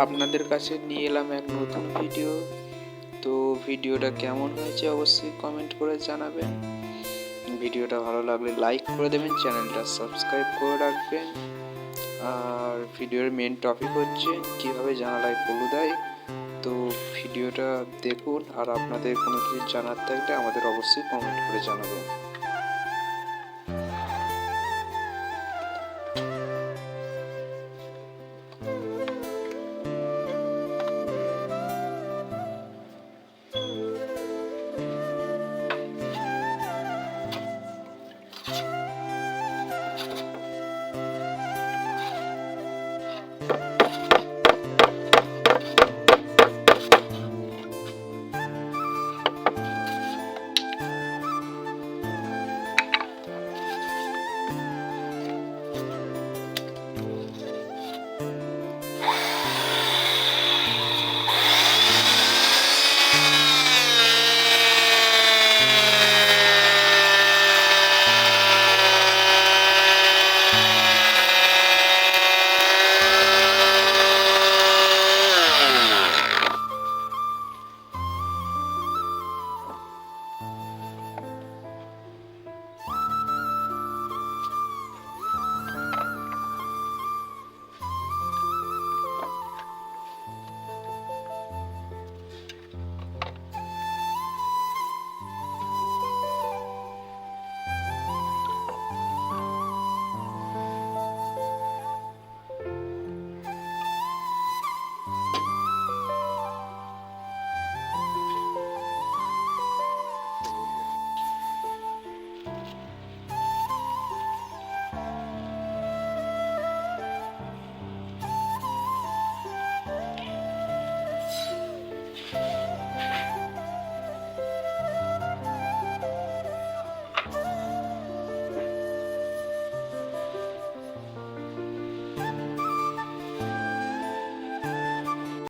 আপনাদের কাছে নিয়ে এলাম এক নতুন ভিডিও। তো ভিডিওটা কেমন হয়েছে অবশ্যই কমেন্ট করে জানাবেন। ভিডিওটা ভালো লাগলে লাইক করে দেবেন, চ্যানেলটা সাবস্ক্রাইব করে রাখবেন। আর ভিডিওর মেন টপিক হচ্ছে কীভাবে জানালায় পলু দেয়। তো ভিডিওটা দেখুন, আর আপনাদের কোনো কিছু জানার থাকলে আমাদের অবশ্যই কমেন্ট করে জানাবেন।